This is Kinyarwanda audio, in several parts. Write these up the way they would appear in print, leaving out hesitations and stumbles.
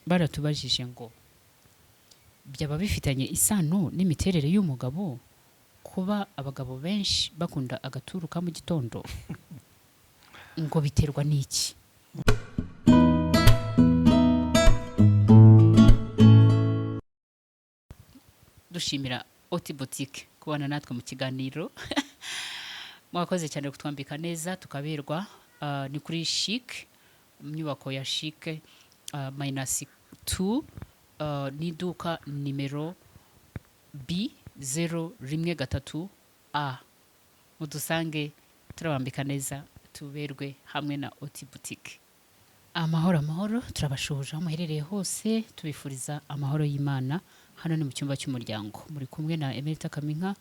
baratubajije ngo byaba bifitanye isano n'imiterere y'umugabo kuba abagabo benshi bakunda agaturu ka mu gitondo ngo biterwa n'iki? Dushimira Oti Boutique kubana natwe mu kiganiro. Mwakoze cyane kutwambika neza tukaberwa. Ni kuri Chic, nyubako ya Chic -2, n'iduka nimero B013A. Mudusange turabambika neza tuberwe hamwe na Oti Boutique. Amahoro turabashuje aho muherereye hose, tubifuriza amahoro y'Imana. Hano ni mu cyumba cy'umuryango, muri kumwe na Emerita Kaminka,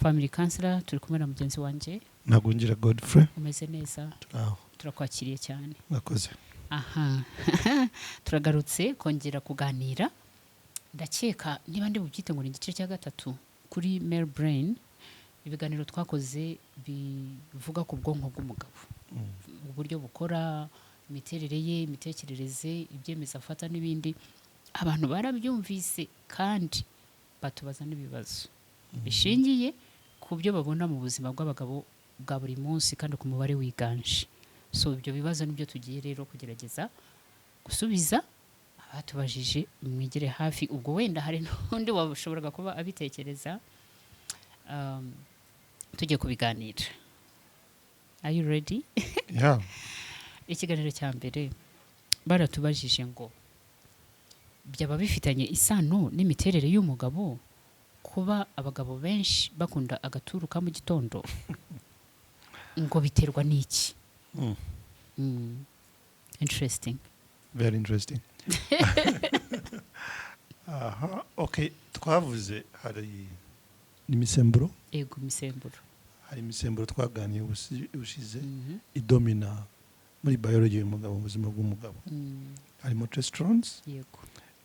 family counselor. Turi kumwe na mugenzi wanje Nagungira Godfrey. Umeze neza? Turakwakiriye cyane. Mwakoze. Aha. Turagarutse kongera kuganira. Ndakeka niba ndi bubyite ngo ni igice cya gatatu kuri male brain. Ibiganiro twakoze bivuga ku bwonko bw'umugabo, uburyo bukora, imiterere ye, imitekerereze, ibyemeza afata n'ibindi. Abantu barabyumvise kandi batubaza n'ibibazo bishingiye ku byo babona mu buzima bw'abagabo bwa buri munsi kandi ku mubare wiganje. So ibyo bibazo nibyo tugiye rero kugerageza gusubiza. Abatubajije mwigire hafi, ubwo wenda hari n'undi wabashoboraga kuba abitekereza. Tujye kubiganira. Are you ready? Yeah. Ikiganiro cya mbere baratubajije ngo byaba bifitanye isano n'imiterere y'umugabo kuba abagabo benshi bakunda agaturu ka mu gitondo ngo biterwa n'iki? Interesting. Very interesting. Okay, twavuze hari imisemburo. Ego, imisemburo. Hari imisemburo twaganiye ushize idomina muri biology y'umugabo, mu buzima bw'umugabo. Harimo testosterone. Yego.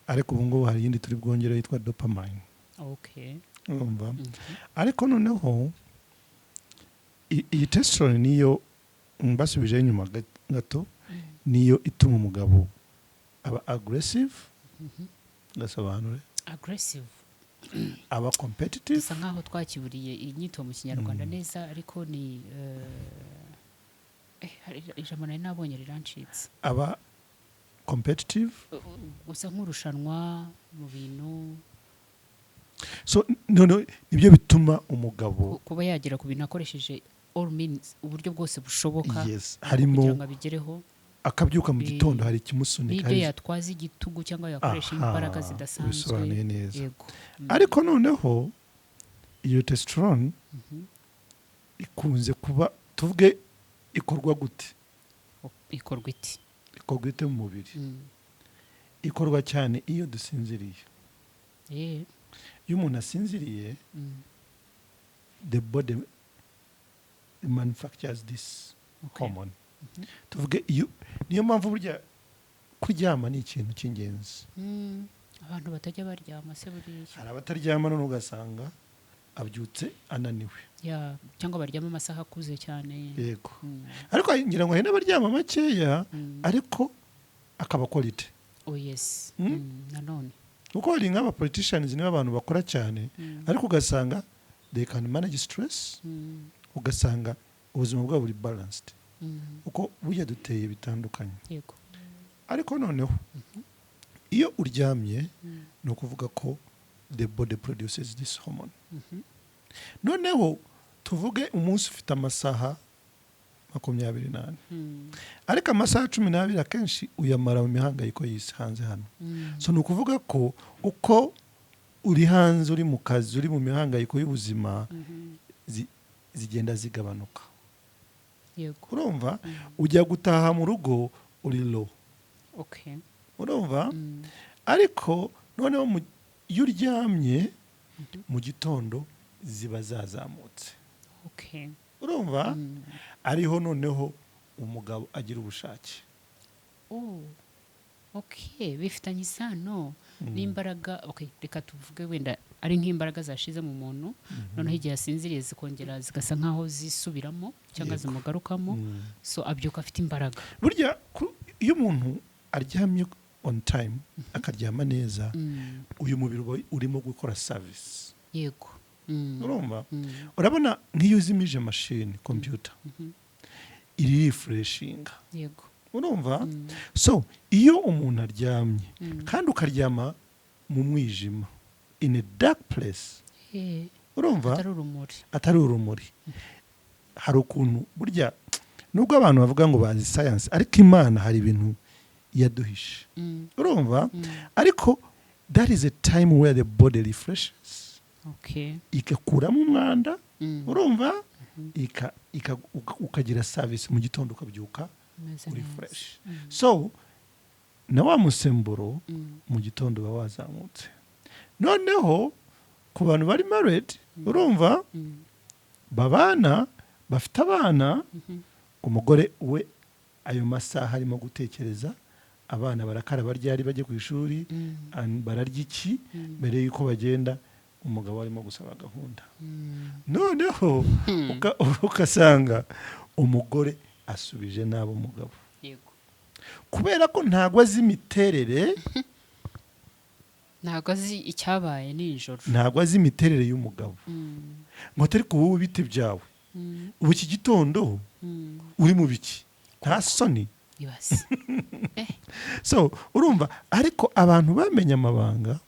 Ariko ubu ngubu hari yindi turi bwongera yitwa dopamine. Okay. Urumva? Ariko noneho iyi testosterone niyo mbasubije inyuma gato, niyo ituma umugabo aba aggressive. Gasobanure. Aggressive. Aba competitive. Bisa nkaho twakiburiye inyito mu Kinyarwanda neza, ariko ni ijambo nari nabonye rirancitse. Aba competitive. Gusa nk'urushanwa mu bintu. So nibyo bituma umugabo kuba yagira ku bintu akoresheje all means, uburyo bwose bushoboka. Yes, harimo kugira ngo abigereho. Akabyuka mu gitondo hari ikimusunika. Nibyo yatwaza igitugu cyangwa yakoresha imbaraga zidasanzwe. Yego. Ariko noneho iyo testosterone ikunze kuba, tuvuge, ikorwa gute? Ikorwa iti? Ikorwa ite mu mubiri? Ikorwa cyane iyo dusinziriye. Iyo umuntu asinziriye, the body manufactures this hormone. Tuvuge niyo mpamvu burya kuryama ni ikintu cy'ingenzi. Abantu batajya baryama se buriya. Hari abataryama none ugasanga abyutse ananiwe. Cyangwa baryama amasaha akuze cyane. Yego. Ariko ngira ngo hari n'abaryama makeya ariko akaba quality. Oh yes. Nanone. Uko hari nk'aba politicians niba abantu bakora cyane, ariko ugasanga they can manage stress. Ugasanga ubuzima bwabo buri balanced. Uko burya duteye bitandukanye. Yego. Ariko noneho iyo uryamye ni ukuvuga ko the body produces this hormone. Noneho tuvuge umunsi ufite amasaha 24, ariko amasaha 12 akenshi uyamara mu mihangayiko y'isi hanze hano. So ni ukuvuga ko uko uri hanze, uri mu kazi, uri mu mihangayiko y'ubuzima, zigenda zigabanuka. Yego. Urumva? Ujya gutaha mu rugo uri low. Okay. Urumva? Ariko noneho iyo uryamye mu gitondo ziba zazamutse. Okay. Urumva? Ariho noneho umugabo agira ubushake. Okay, bifitanye isano n'imbaraga. Okay, reka tuvuge wenda ari nk'imbaraga zashize mu muntu, noneho igihe asinziriye zikongera zigasa nkaho zisubiramo cyangwa zimugarukamo. So abyuka afite imbaraga. Burya iyo umuntu aryamye on time akaryama neza uyu mubiri uba urimo gukora service yego urumva urabona nk'iyo uzimije machine computer iri refreshinga yego urumva so iyo umuntu aryamye kandi ukaryama mu mwijima in a dark place urumva atari urumuri hari ukuntu burya nubwo abantu bavuga ngo bazi science ariko Imana hari ibintu yaduhishe urumva ariko that is a time where the body refreshes igakuramo umwanda urumva ukagira service mu gitondo ukabyuka uri fresh so na wa musemburo mu gitondo uba wazamutse noneho ku bantu bari married urumva babana bafite abana umugore we ayo masaha arimo gutekereza abana barakaraba ryari bajye ku ishuri bararya iki mbere y'uko bagenda umugabo arimo gusaba gahunda noneho ukasanga umugore asubije nabo umugabo kubera ko ntago azi imiterere ntago azi icyabaye nijoro ntago azi imiterere y'umugabo ngo atari ku wowe bite byawe ubu iki gitondo uri mu biki nta soni so urumva ariko abantu bamenye amabanga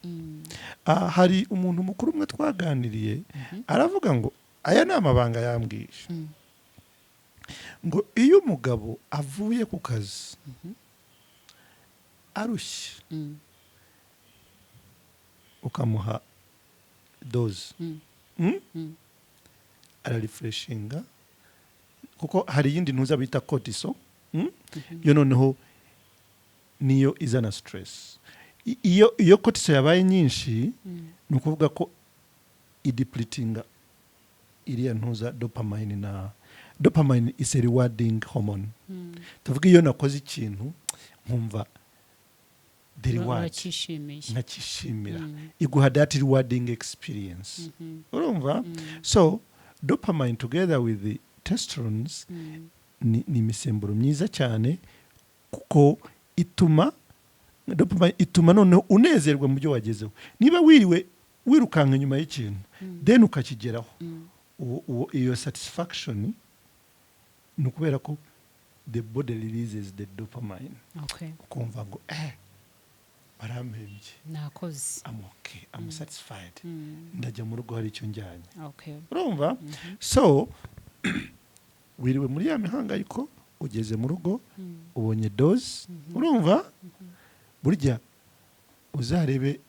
hari umuntu mukuru umwe twaganiriye aravuga ngo aya ni amabanga yambwiye ngo iyo umugabo avuye ku kazi arushye ukamuha doze ararefreshinga kuko hari iyindi ntuza bita cortisol yo noneho niyo izana stress iyo cortisol yabaye nyinshi ni ukuvuga ko idepletinga iriya ntuza dopamine na dopamine is a rewarding hormone tuvuga iyo nakoze ikintu nkumva the reward nakishimira iguha that rewarding experience urumva so dopamine together with the testosterone ni imisemburo myiza cyane kuko dopamine ituma noneho unezerwa mu byo wagezeho niba wiriwe wirukanka nyuma y'ikintu then ukakigeraho iyo satisfaction ni ukubera ko the body releases the dopamine ukumva ngo barampembye nakoze I'm satisfied ndajya mu rugo hari icyo njyanye urumva so wiriwe muri ya mihangayiko ugeze mu rugo ubonye dose urumva burya uzarebe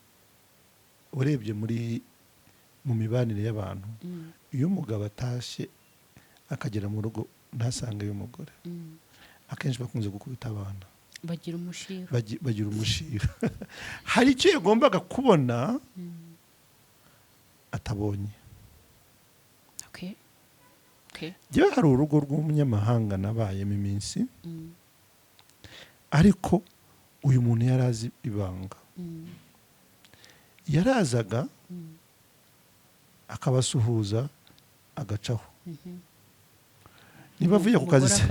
urebye mu mibanire y'abantu iyo umugabo atashye akagera mu rugo ntasange y'umugore akenshi bakunze gukubita abana bagira umushira hari icyo yagombaga kubona atabonye yewe hari urugo rw'umunyamahanga nabayemo iminsi ariko uyu muntu yari azi ibanga yarazaga akabasuhuza agacaho niba avuye ku kazi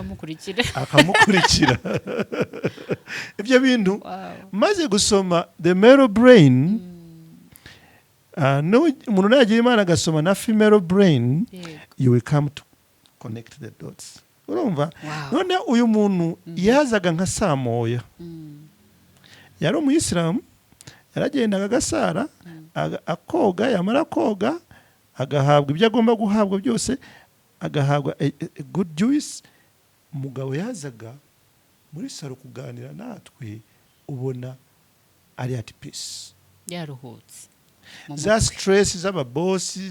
akamukurikira ibyo bintu maze gusoma the male brain umuntu nagira Imana agasoma na female brain you will come to connect the dots urumva none uyu muntu yazaga nka saa moya yari umuyisilamu yaragendaga agasara akoga yamara koga agahabwa ibyo agomba guhabwa byose agahabwa a good juice umugabo yazaga muri saro kuganira natwe ubona ari at peace yaruhutse za stress z'ababosi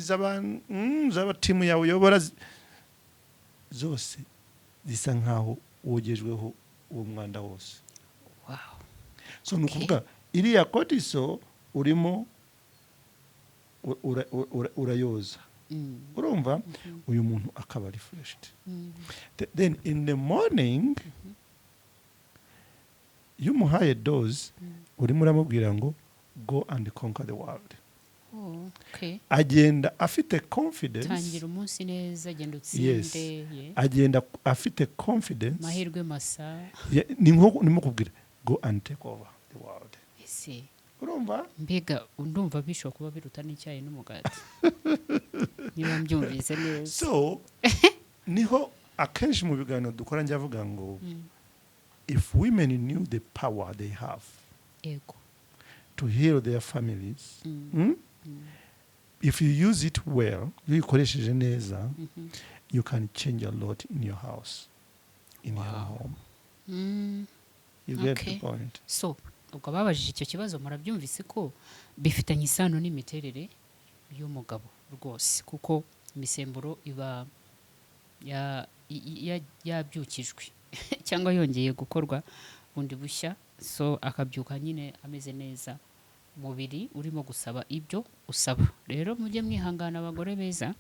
z'abatimu yawe uyobora zose zisa nkaho wogejweho uwo mwanda wose so nukuvuga iriya cortisol urimo urayoza urumva uyu muntu akaba refreshed then in the morning yumuhaye dose urimo uramubwira ngo go and conquer the world agenda afite confidence tangira umunsi neza agenda utsinde agenda afite confidence mahirwe masa nimo kubwira go and take over the world se urumva mbega ndumva bishobora kuba biruta n'icyayi n'umugati niba mbyumvise neza so niho akenshi mu biganiro dukora njya avuga ngo if women knew the power they have ego to heal their families if you use it well iyo uyikoresheje neza you can change a lot in your house in your home you get Okay. the point so ubwo babajije icyo kibazo murabyumvise ko bifitanye isano n'imiterere y'umugabo rwose kuko imisemburo iba yabyukijwe cyangwa yongeye gukorwa bundi bushya so akabyuka nyine ameze neza umubiri urimo gusaba ibyo usaba rero mujye mwihangana abagore beza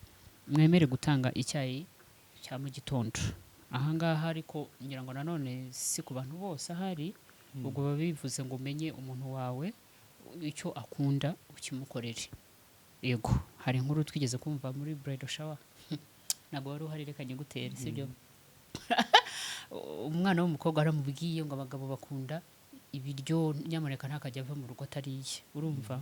mwemere gutanga icyayi cya mu gitondo ahangaha ariko ngira ngo nanone si ku bantu bose ahari ubwo biba bivuze ngo umenye umuntu wawe icyo akunda ukimukorere yego hari inkuru twigeze kumva muri bridal shower ntabwo wari uhari reka nyigutere sibyo umwana w'umukobwa aramubwiye ngo abagabo bakunda ibiryo nyamuneka ntakajya ava mu rugo atariye urumva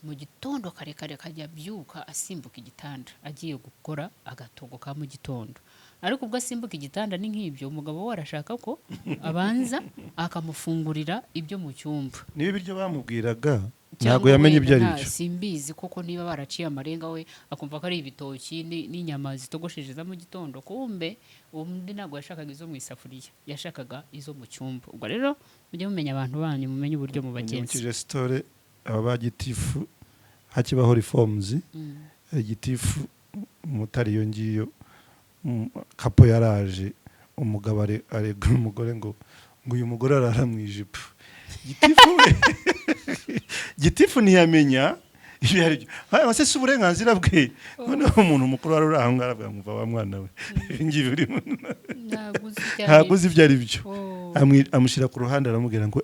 mu gitondo kare kajya abyuka asimbuka igitanda agiye gukora agatogo ka mu gitondo ariko ubwo asimbuka igitanda ni nk'ibyo umugabo we arashaka ko abanza akamufungurira ibyo mu cyumba niba ibiryo bamubwiraga ntabwo yamenye ibyo ari byo simbizi kuko niba baraciye amarenga we akumva ko ari ibitoki n'inyama zitogosheje za mu gitondo kumbe undi ntabwo yashakaga izo mu isafuriya yashakaga izo mu cyumba ubwo rero mujye mumenya abantu banyu mumenye uburyo mubagenza mukije sitore aba bagitifu hakibaho reforms igitifu umutari iyo ngiyo kapo yaraje umugabo arega umugore ngo uyu mugore arara mu ijipo gitifu ntiyamenya ibyo ari byo wase si uburenganzira bwe noneho umuntu mukuru wari uri aho ngaho aravuga ngo wa mwana we ngibi urimo ntabwo uzi ibyo ari byo amushyira ku ruhande aramubwira ngo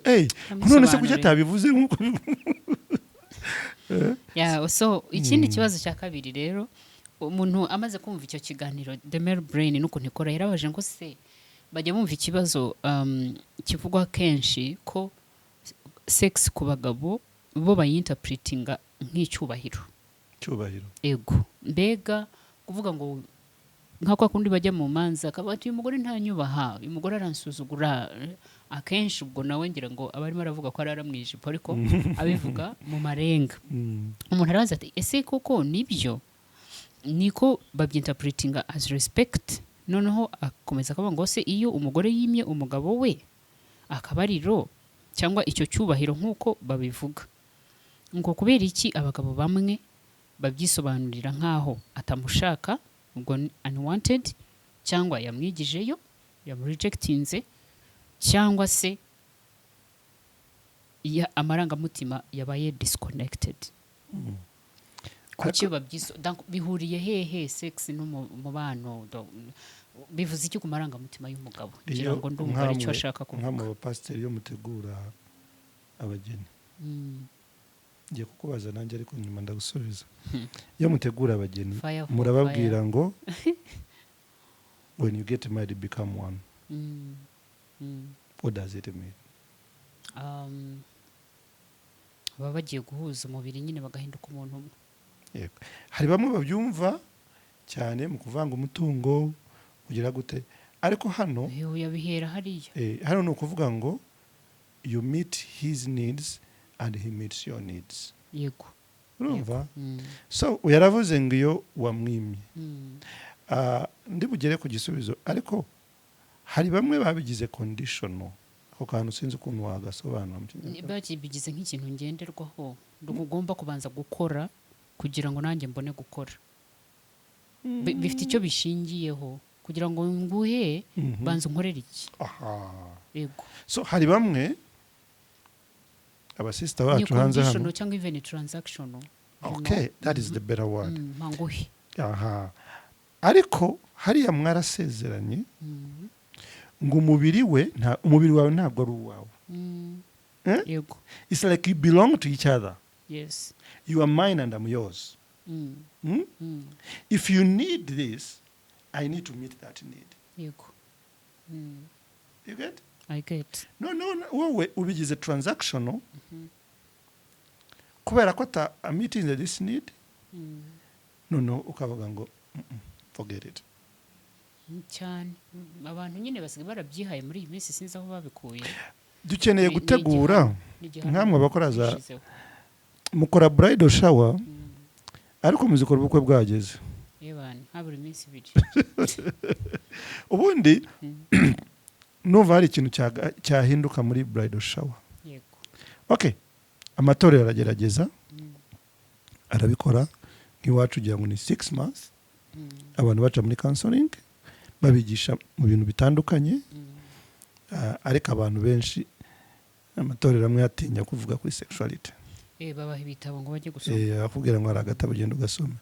none se kuki atabivuze nk'uko so ikindi kibazo cya kabiri rero umuntu amaze kumva icyo kiganiro the male brain n'ukuntu ikora yarabaje ngo se bajya bumva ikibazo kivugwa kenshi ko sex ku bagabo bo bayinterpretinga nk'icyubahiro ego mbega kuvuga ngo nka kwa kundi bajya mu manza akaba ati uyu mugore ntanyubaha uyu mugore aransuzugura akenshi ubwo nawe ngira ngo abarimo aravuga ko arara mu ijipo ariko abivuga mu marenga umuntu arabaza ati ese koko nibyo niko babyinterpretinga as respect noneho akomeza akavuga ngo se iyo umugore yimye umugabo we akabariro cyangwa icyo cyubahiro nk'uko babivuga ngo kubera iki abagabo bamwe babyisobanurira nk'aho atamushaka ubwo unwanted cyangwa yamwigijeyo yamurejectinze cyangwa se amarangamutima yabaye disconnected kuki bihuriye hehe sex n'umubano bivuze iki ku marangamutima y'umugabo ngira ngo ndumva icyo ashaka kuvuga nk'ama bapasiteri yo mutegura abageni ngiye kukubaza nanjye ariko nyuma ndagusubiza iyo mutegura abageni murababwira ngo when you get married become one what does it mean baba bagiye guhuza umubiri nyine bagahinduka umuntu umwe hari bamwe babyumva cyane mu kuvanga umutungo ugira gute ariko hano yabihera hariya hano ni ukuvuga ngo you meet his needs and he meets your needs yego urumva so yaravuze ngo iyo wamwimye ndi bugere ku gisubizo ariko hari bamwe babigize conditional ako kantu sinzi ukuntu wagasobanura babigize nk'ikintu ngenderwaho ugomba kubanza gukora kugira ngo nanjye mbone gukora bifite icyo bishingiyeho kugira ngo nguhe banza unkorere iki yego so hari bamwe abasista bacu hanze hano cyangwa even transactional okay that is the better word manguhe ariko hariya mwarasezeranye ngo umubiri wawe ntabwo ari uwawe yego it's like you belong to each other yes you are mine and I'm yours if you need this I need to meet that need yego you get I get no wowe ubigize transactional kubera ko meeting this need noneho ukavuga ngo forget it. cyane abantu nyine basigaye barabyihaye muri iyi minsi sinzi aho babikuye. Dukeneye gutegura nkamwe abakora za mukora bridal shower ariko muzikora ubukwe bwageze. Yebani haburi minsi bije. Ubundi numva hari ikintu cyahinduka muri bridal shower. Yego. Okay. Amatorero aragerageza arabikora nk'iwacu ugira ngo ni 6 months abantu baca muri counseling babigisha mu bintu bitandukanye ariko abantu benshi amatorero amwe yatinya kuvuga kuri sexuality. Babaha ibitabo ngo bajye gusoma. Akubwira ngo ari agatabo ugenda ugasoma.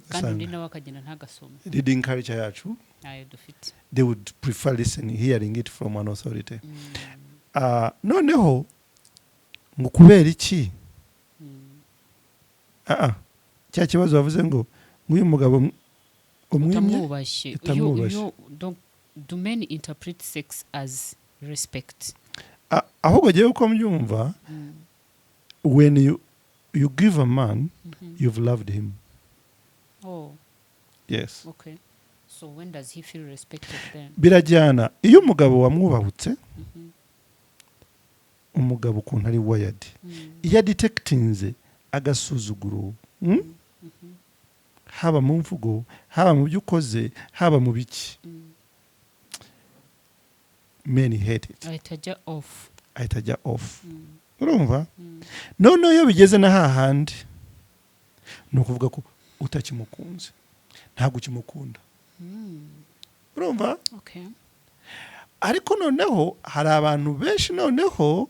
Kandi nawe akagenda ntagasoma. Reading culture yacu Ayo dufite. They would prefer hearing it from an authority. Noneho ngo kubera iki cya kibazo bavuze ngo nk'uyu mugabo utamwubashye. Donc do men interpret sex as respect? Ahubwo giye uko mbyumva when you give a man you've loved him. Oh. Yes. Okay. So when does he feel respected then? Birajyana iyo umugabo wamwubahutse umugabo ukuntu ari wired iyo detectinze agasuzuguro haba mu mvugo haba mu byukoze haba mu biki many hate it. Ahita off. Urumva? None iyo bigeze na hahandi no kuvuga ko utakimukunze ntabwo ukimukunda. Urumva? Okay. Ariko noneho hari abantu benshi noneho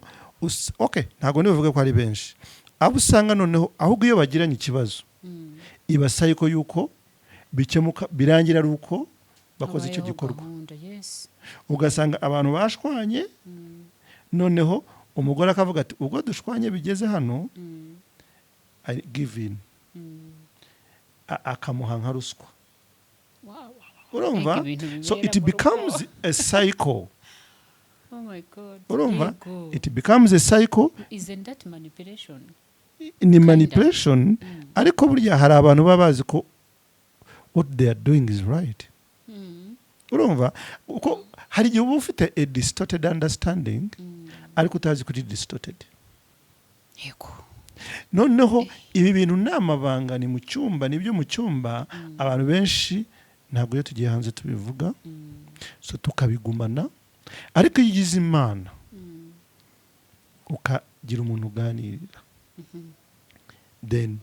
okay ntabwo nivuga ko ari benshi abo usanga noneho ahubwo iyo bagiranye ikibazo ibasaye ko yuko bikemuka birangira ari uko bakoze icyo gikorwa. Ugasanga abantu bashwanye noneho umugore akavuga ati ubwo dushwanye bigeze hano I give in akamuha nka ruswa. Urumva? So it becomes a cycle. Oh my God. Urumva? It becomes a cycle. Isn't that manipulation? Ni manipulation ariko burya hari abantu babazi ko what they are doing is right. Urumva? Uko hari igihe uba ufite a distorted understanding ariko utazi kuri distorted. Yego. Noneho ibi bintu n'amabanga ni mu cyumba nibyo mu cyumba abantu benshi ntabwo iyo tugiye hanze tubivuga so tukabigumana ariko iyo ugize Imana ukagira umuntu uganirira then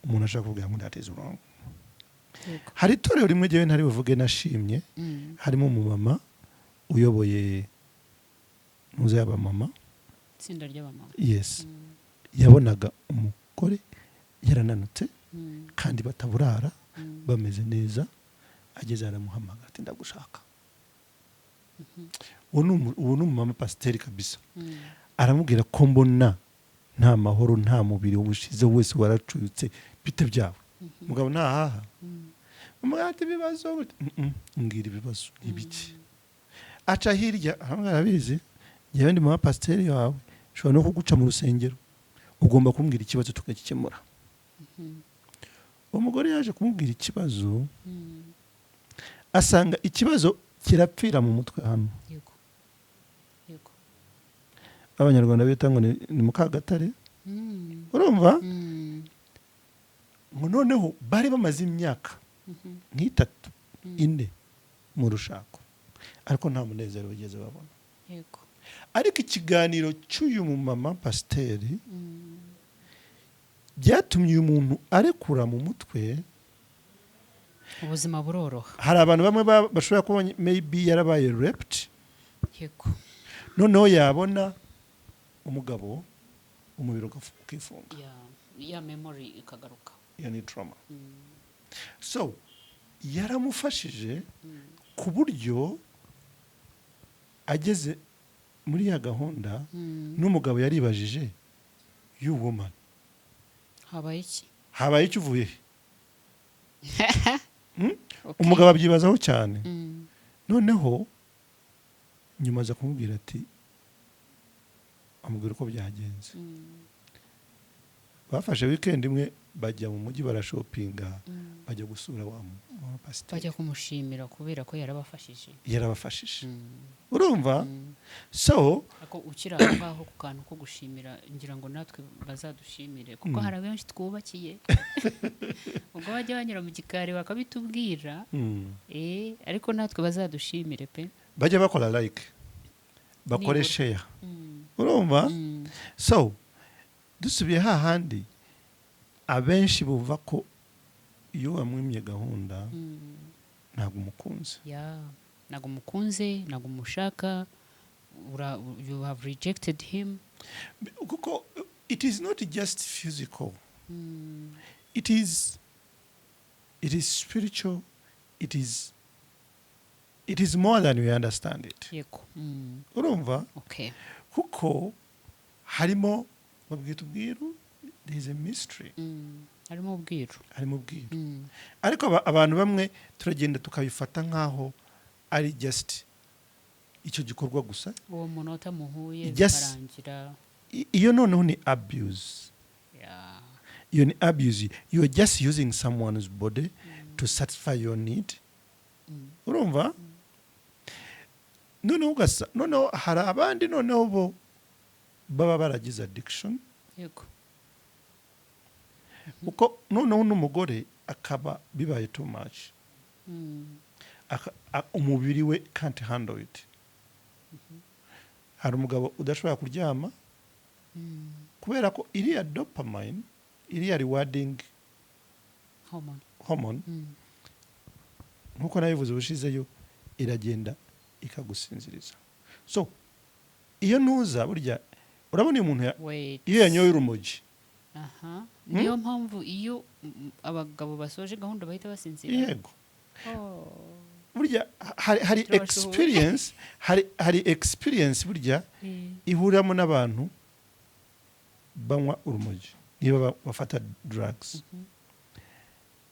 umuntu ashaka kuvuga ngo that is wrong. Hari itorero rimwe jyewe ntari buvuge nashimye harimo umumama uyoboye muze y'abamama itsinda ry'abamama. Yes. Yabonaga umugore yarananutse kandi bataburara bameze neza ageze aramuhamagara ati ndagushaka. Uwo ni umumama pasiteri kabisa. Aramubwira ko mbona nta mahoro nta mubiri ubushize wese waracuyutse bite byawe. Mugabo ntahaha. Umugati bibazo mbwira ibibazo ibiki. Aca hirya arabizi yewe ndi mama pasiteri wawe shobora no kuguca mu rusengero ugomba kumbwira ikibazo tukakikemura. Umugore yaje kumubwira ikibazo asanga ikibazo kirapfira mu mutwe hano. Yego. Yego. Abanyarwanda bita ngo ni Mukagatare. Urumva? Ngo noneho bari bamaze imyaka nk'itatu ine mu rushako ariko nta munezero bigeze babona. Yego. Ariko ikiganiro cy'uyu mumama pasiteri byatumye uyu muntu arekura mu mutwe ubuzima buroroha. Hari abantu bamwe bashobora kuba maybe yarabaye raped. Yego. Noneho yabona umugabo umubiri ukifunga. Ya memory ikagaruka. Ya ni trauma. So yaramufashije ku buryo ageze muri ya gahunda n'umugabo yaribajije you woman habaye iki uvuye umugabo abyibazaho cyane. Noneho nyuma aza kumubwira ati amubwira uko byagenze bafashe weekend imwe bajya mu mujyi barashopinga bajya gusura wa pasiteri bajya kumushimira kubera ko yarabafashije yarabafashije urumva so ako ukiri aho ngaho ku kantu ko gushimira ngira ngo natwe bazadushimire kuko hari abenshi twubakiye ubwo bajya banyura mu gikari bakabitubwira ariko natwe bazadushimire pe bajya bakora like bakore share urumva so dusubiye hahandi abenshi bumva ko iyo wamwimye gahunda ntabwo umukunze ntabwo umukunze ntabwo umushaka you have rejected him kuko it is not just physical it is spiritual it is more than we understand it yego urumva okay kuko harimo babwita ubwiru there is a mystery harimo ubwiru ariko abantu bamwe turagenda tukabifata nkaho ari just icyo gikorwa gusa uwo munota muhuye bikarangira iyo noneho ni abuse iyo ni abuse you are just using someone's body to satisfy your need urumva noneho hari abandi noneho bo baba baragize addiction yego uko noneho n'umugore akaba bibaye too much umubiri we can't handle it hari umugabo udashobora kuryama kubera ko iriya dopamine iriya rewarding hormone nkuko nabivuze ubushizeyo iragenda ikagusinziriza so iyo ntuza burya urabona uyu muntu iyo yanyoye urumogi niyo mpamvu iyo abagabo basoje gahunda bahita basinzira yego burya hari experience hari experience burya ihuramo n'abantu banywa urumogi niba bafata drugs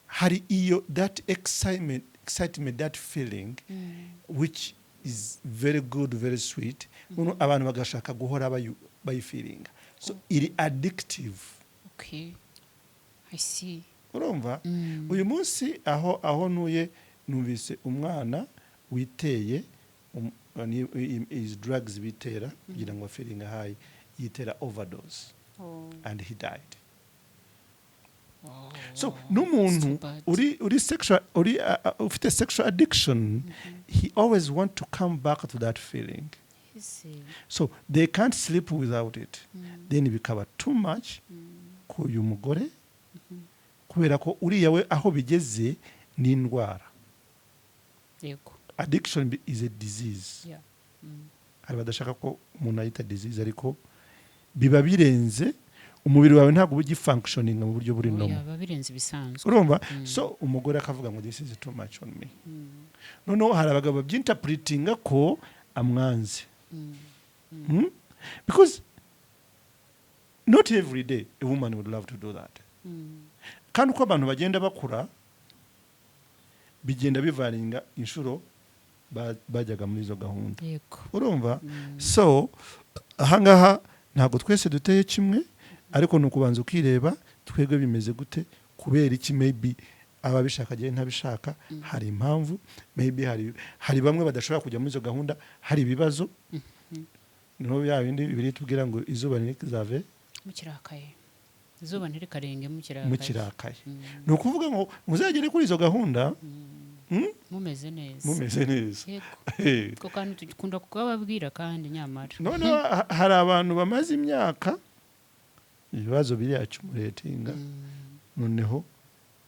hari iyo that excitement that feeling which is very good very sweet abantu bagashaka guhora bayifiringa so iri addictive okay I see urumva uyu munsi aho nuye numvise umwana witeye is drugs bitera kugira ngo feeling high yitera overdose and he died so n'umuntu uri sexual ufite sexual addiction he always want to come back to that feeling so they can't sleep without it then bikaba too much ku uyu mugore kubera ko uriya we aho bigeze ni indwara yego addiction is a disease hari badashaka ko umuntu ayita disease ariko biba birenze umubiri wawe ntabwo ugifunctioning mu buryo buri nomo biba birenze bisanzwe urumva so umugore akavuga ngo this is too much on me noneho hari abagabo byinterpretinga ko amwanze because not every day a woman would love to do that kandi uko abantu bagenda bakura bigenda bivaringa inshuro bajyaga muri izo gahunda urumva so ahangaha ntabwo twese duteye kimwe ariko ni ukubanza ukireba twebwe bimeze gute kubera iki maybe ababishaka agiye ntabishaka hari impamvu maybe hari bamwe badashobora kujya muri izo gahunda hari ibibazo niho ya bindi bibiri tubwira ngo izuba ntirikizave mukirakaye izuba ntirikarenge mukirakaye ni ukuvuga ngo muzagere kuri izo gahunda mumeze neza yego ko kandi dukunda kubabwira kandi nyamara none hari abantu bamaze imyaka ibibazo biri accumulatinga noneho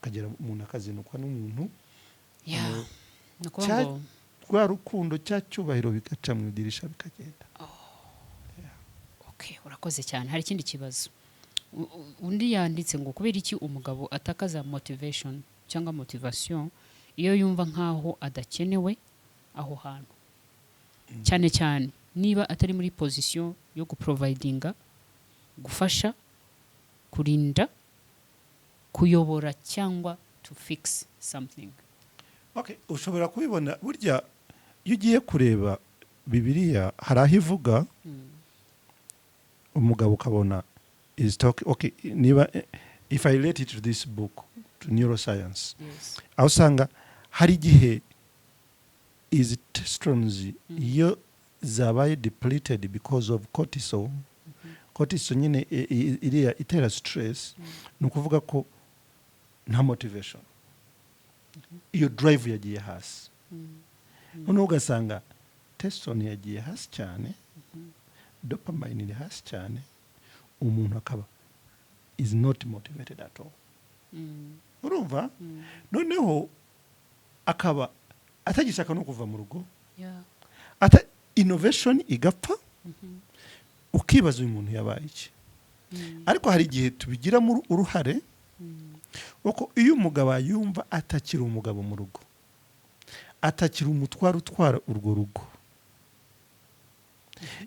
kagera umuntu akazinukwa n'umuntu rwa rukundo cya cyubahiro bigaca mu idirisha bikagenda okay urakoze cyane hari ikindi kibazo undi yanditse ngo kubera iki umugabo atakaza motivation cyangwa motivation iyo yumva nkaho adakenewe aho hantu cyane cyane niba atari muri position yo guprovidinga gufasha kurinda kuyobora cyangwa to fix something okay ushobora kubibona burya iyo ugiye kureba Bibiliya hari aho ivuga umugabo ukabona is talking, okay, niba, if I relate it to this book, to neuroscience, yes aho usanga hari igihe izi testosterons iyo zabaye depleted because of cortisol. Cortisol nyine iriya itera stress, ni ukuvuga ko nta motivation, iyo drive yagiye hasi, noneho ugasanga testosterone yagiye hasi cyane, dopamine iri hasi cyane, umuntu akaba is not motivated at all. Urumva? Noneho akaba atagishaka no kuva mu rugo, yeah ata innovation igapfa, ukibaza uyu muntu yabaye iki. Ariko hari igihe tubigiramo uruhare, uko iyo umugabo yumva atakiri umugabo mu rugo, atakiri umutwaro utwara urwo rugo,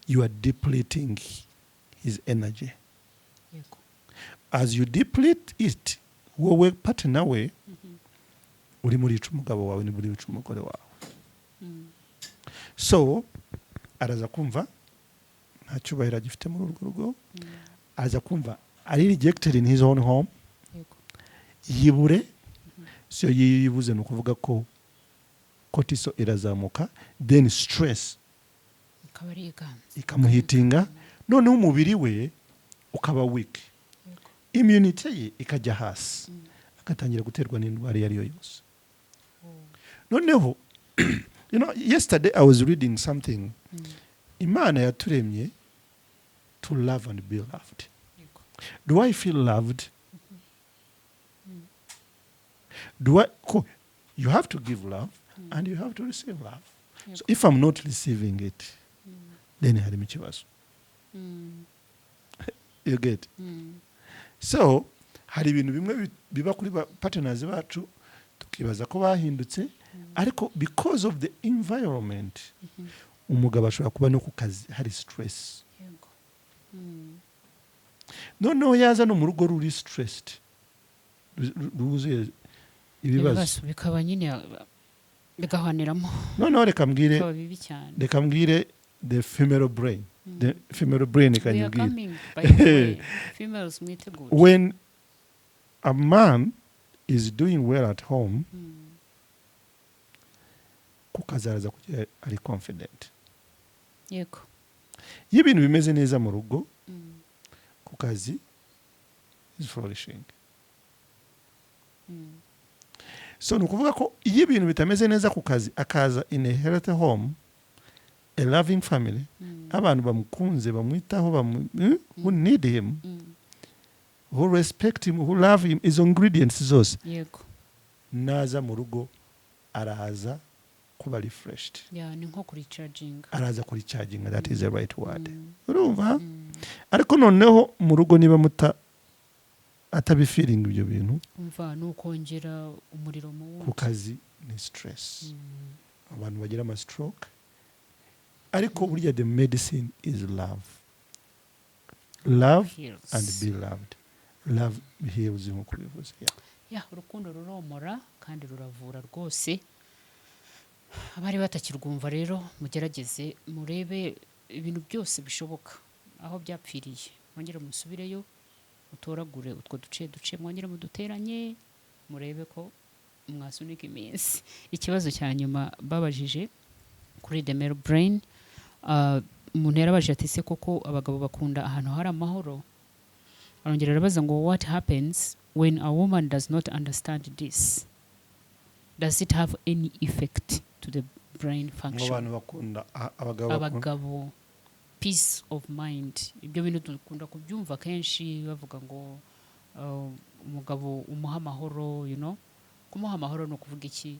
you are depleting his energy. yego As you deplete it, wowe partner we uri muri ica umugabo wawe, ni muri ica umugore wawe. So araza kumva nta cyubahiro agifite muri urwo rugo, araza kumva ari rejected in his own home, yego yibure. So yibuze ni ukuvuga ko cortisol irazamuka, then stress ikaba ari iganza ikamuhitinga, noneho umubiri we ukaba weak, yego immunity ye ikajya hasi, agatangira guterwa n'indwara iyo ari yo yose. Noneho you know, yesterday I was reading something. Imana yaturemye to love and be loved. yego Do I feel loved? Do I? You have to give love and you have to receive love. So if I'm not receiving it, then harimo ikibazo. You get? So hari ibintu bimwe biba kuri partners bacu tukibaza ko bahindutse, ariko because of the environment, umugabo ashobora kuba no ku kazi hari stress, yego noneho yaza no mu rugo ruri stressed, ruzuye ibibazo, bikaba nyine bigahaniramo, noneho reka bikaba bibi cyane. mbwire the female brain. The female brain We are ikanyibwira, coming, by the way. Females mwitegure. when a man is doing well at home, ku kazi araza kugira ari confident. yego Iyo ibintu bimeze neza mu rugo, ku kazi is flourishing. So ni ukuvuga ko iyo ibintu bitameze neza ku kazi, akaza in a healthy home, a loving family, abantu bamukunze, bamwitaho, who need him, who respect him, who love him, izo ingredients zose, yego naza mu rugo araza kuba refreshed, ya ni nko kuri charging. araza kuri charging, that is the right word. Urumva? Ariko noneho mu rugo niba atabifiringa ibyo bintu, umva ni ukongera umuriro mu ku wundi. kazi ni stress, abantu bagira ama stroke. Ariko burya the medicine is love. Love Heals. and be loved. Love heals nk'uko bivuze. ya urukundo ruromora kandi ruravura rwose. Abari batakirwumva rero mugerageze murebe ibintu byose bishoboka aho byapfiriye, mwongere musubireyo, mutoragure utwo duce mwongere muduteranye, murebe ko mwasunika iminsi. Ikibazo cya nyuma babajije kuri the male brain, umuntu yarabajije ati se koko abagabo bakunda ahantu hari amahoro? Arongera arabaza ngo what happens when a woman does not understand this? Does it have any effect to the brain function? Abantu bakunda Abagabo peace of mind, ibyo bintu dukunda kubyumva kenshi bavuga ngo umugabo umuha amahoro, you know. Kumuha amahoro no kuvuga iki?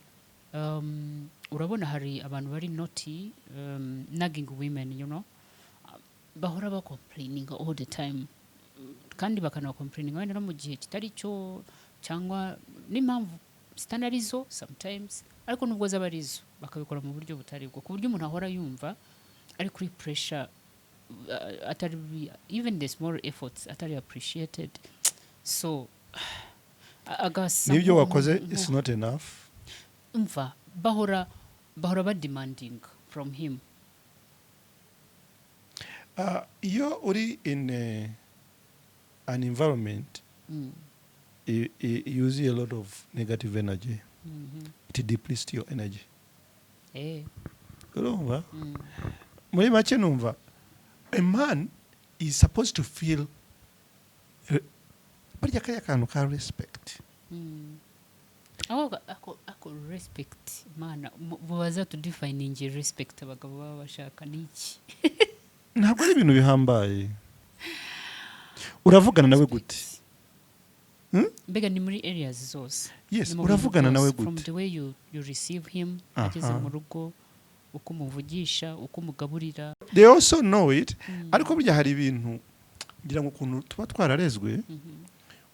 Urabona hari abantu bari naughty, nagging women, you know, bahora ba complaining all the time, kandi bakana complaining wenda no mu gihe kitari cyo, cyangwa n'impamvu zitanarizo sometimes, ariko nubwo zabarizo bakabikora mu buryo butari bwo, ku buryo umuntu ahora yumva ari kuri pressure, atari even the small efforts atari appreciated. So agasa nibyo wakoze is not enough. Umva bahora ba demanding from him. Iyo uri in an environment Mm. uses a lot of negative energy, Mhm. it depletes your energy. Urumva? Mm. Muri make numva a man is supposed to feel barya kaya kantu ka respect. Mm. Ako respect mana baza to defining respect abagabo baba bashaka niki. Ntabwo ari ibintu bihambaye. Uravugana nawe gute? Mbega ni muri areas zose. Yes, Ni mu uravugana bintu nawe byose. From gute? the way you receive him, ageze mu rugo, uko umuvugisha, uko umugaburira. They also know it. Ariko burya hari ibintu ngira ngo ukuntu tuba twararezwe,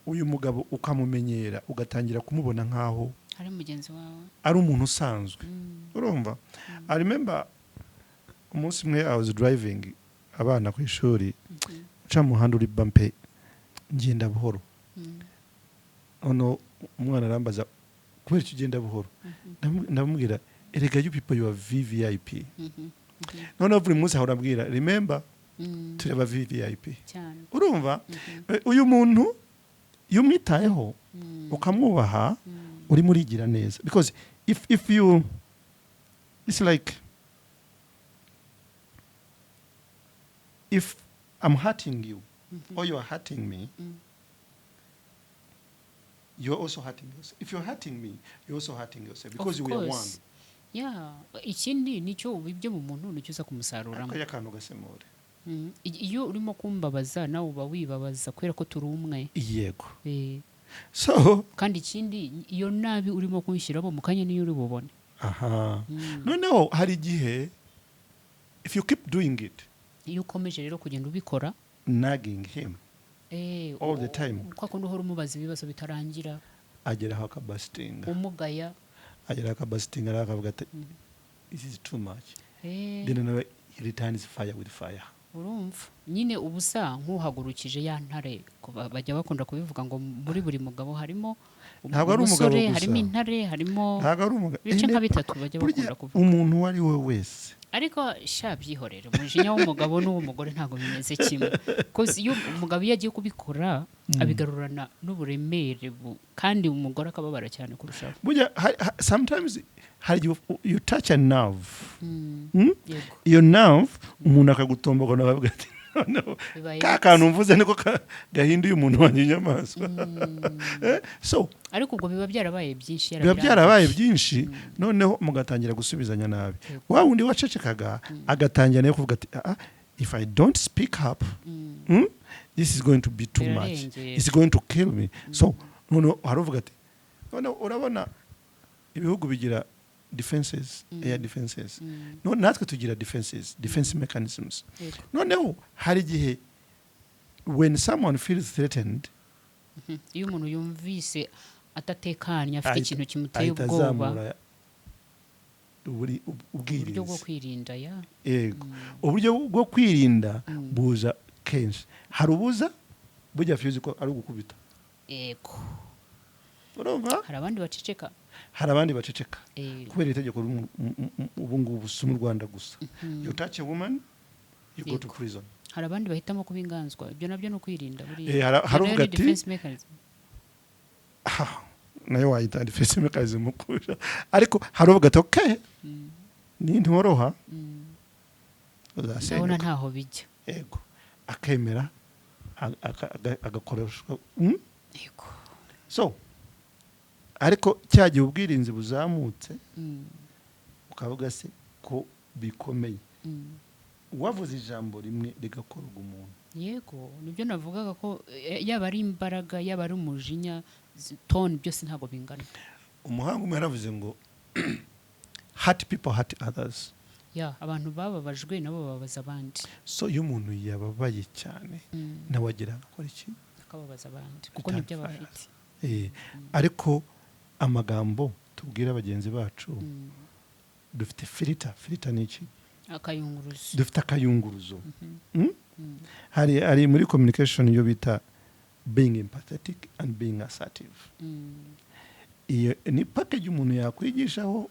uyu mugabo ukamumenyera ugatangira kumubona nkaho Hari mugenzi wawe. ari umuntu usanzwe. Urumva? I remember umunsi umwe I was driving abana ku ishuri, uca mu muhanda uri bumpe, ngenda buhoro. Ono umwana arambaza kubera icyo ugenda buhoro. Ndamubwira erega you people you are VVIP. Noneho buri munsi ahora abwira remember tureba VVIP. Urumva? Uyu muntu iyo umwitayeho ukamwubaha uri murigira neza, because if you, it's like if I'm hurting you or you are hurting me, you're also hurting yourself. If you're hurting me, you're also hurting yourself because we are one. Yeah, ikindi nicyo ibyo mu muntu nicyo uza kumusaruramo. Akaya kantu gasemure. Iyo urimo kumbabaza nawe uba wibabaza kubera ko turi umwe. Yego. So kandi ikindi iyo nabi urimo kunshyiramo mu kanya niyo uri bubone. Aha. Noneho hari igihe if you keep doing it, iyo ukomeje rero kugenda ubikora, nagging him all the time, kwa kundi uhora umubaza ibibazo bitarangira, ageraho akabasitinga, umugaya ageraho akabasitinga akavuga ati this is too much, then he returns fire with fire. Urumva nyine ubusa nk'uhagurukije ya ntare, bajya bakunda kubivuga ngo muri buri mugabo harimo umusore, harimo intare, harimo bice nka bitatu bajya bakunda kuvuga. Umuntu wari we wese ariko shabyihorera umujinya w'umugabo n'uw'umugore ntabwo bimeze kimwe, because iyo umugabo yagiye kubikora abigarurana n'uburemere kandi umugore akababara cyane kurushaho. Burya sometimes you touch a nerve, iyo nerve umuntu akagutomboka n'abavuga ati no ka kantu mvuze niko gahinduye umuntu wanjye inyamaswa. So ariko ubwo biba byarabaye byinshi, biba byarabaye byinshi, noneho mugatangira gusubizanya nabi. Wa wundi wacecekaga agatangira nayo kuvuga ati if I don't speak up, this is going to be too much, it's going to kill me. So noneho haravuga ati noneho urabona ibihugu bigira defenses, air defenses. No, natwe tugira defense mechanisms. Noneho hari igihe when someone feels threatened, iyo umuntu yumvise atatekanye afite ikintu kimuteye ubwoba, uburyo bwo kwirinda uburyo bwo kwirinda buza kenshi. Hari ubuza bujya fyuzi ko ari ugukubita. Yego. Urumva? Hari abandi baceceka. Kubera itegeko ubu ngubu si mu Rwanda gusa. You touch a woman, you go to prison. Hari abandi bahitamo kuba inganzwa. Ibyo nabyo no kwirinda buri. Haruvuga ati nayo wayita defense mechanism mukusha. Ariko haruvuga ati okay, ni ntoroha. Uzasenya ntaho bijya. Yego. Akemera agakoreshwa. Yego. So ariko cyagiye ubwirinzi buzamutse, ukavuga se ko bikomeye, wavuze ijambo rimwe rigakorwa umuntu. Yego, nibyo navugaga ko yaba ari imbaraga, yaba ari umujinya, tone byose ntago bingana. Umuhanga umwe yaravuze ngo hurt people hurt others. Abantu bababajwe nabo bababaza abandi. So iyo umuntu yababaye cyane nawe agira akora iki? Akababaza abandi kuko nibyo bafite. Ariko amagambo tubwira abagenzi bacu, dufite filter ni iki? Akayunguruzo. Dufite akayunguruzo. Hari muri communication yo bita being empathetic and being assertive. Iyo ni package umuntu yakwigishaho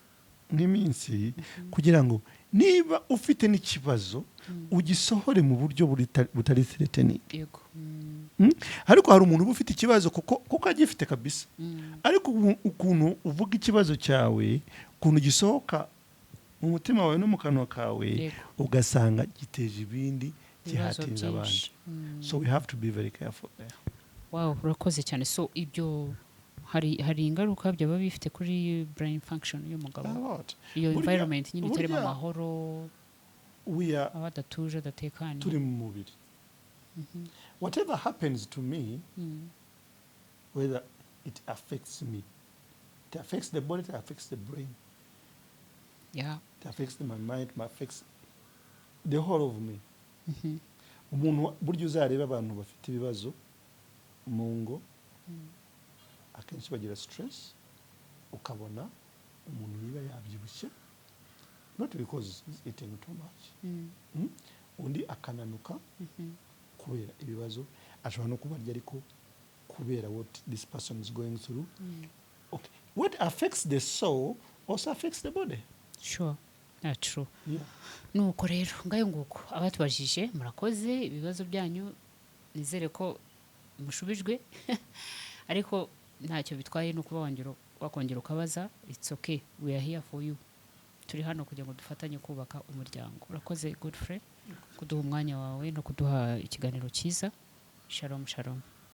nk'iminsi kugira ngo niba ufite n'ikibazo ugisohore mu buryo butari threatening. Yego. ariko hari umuntu uba ufite ikibazo kuko agifite kabisa, ariko ukuntu uvuga ikibazo cyawe, ukuntu gisohoka mu mutima wawe no mu kanwa kawe, ugasanga giteje ibindi, gihatinza abandi. So we have to be very careful there. Wow, urakoze cyane. So ibyo hari ingaruka byaba bifite kuri brain function y'umugabo, iyo environment nyine itarimo amahoro, abadatuje adatekanye, turi mu mubiri. Whatever happens to me, whether it affects me, it affects the body, it affects the brain, yeah, it affects my mind, it affects the whole of me. Umuntu buryo uzareba abantu bafite ibibazo mu ngo, akenshi bagira stress, ukabona umuntu niba yabyibushye, not because he's eating too much, undi akananuka kubera ibibazo, ashobora no kubarya ariko kubera what this person is going through. Okay, what affects the soul also affects the body. Sure, that's true. Yeah. Nuko rero ngayo nguko abatubajije murakoze, ibibazo byanyu nizere ko mushubijwe ariko ntacyo bitwaye no kuba wakongera ukabaza. It's okay, we are here for you. Turi hano kugira ngo dufatanye kubaka umuryango. Urakoze Godfrey kuduha umwanya wawe no kuduha ikiganiro cyiza. Shalom shalom.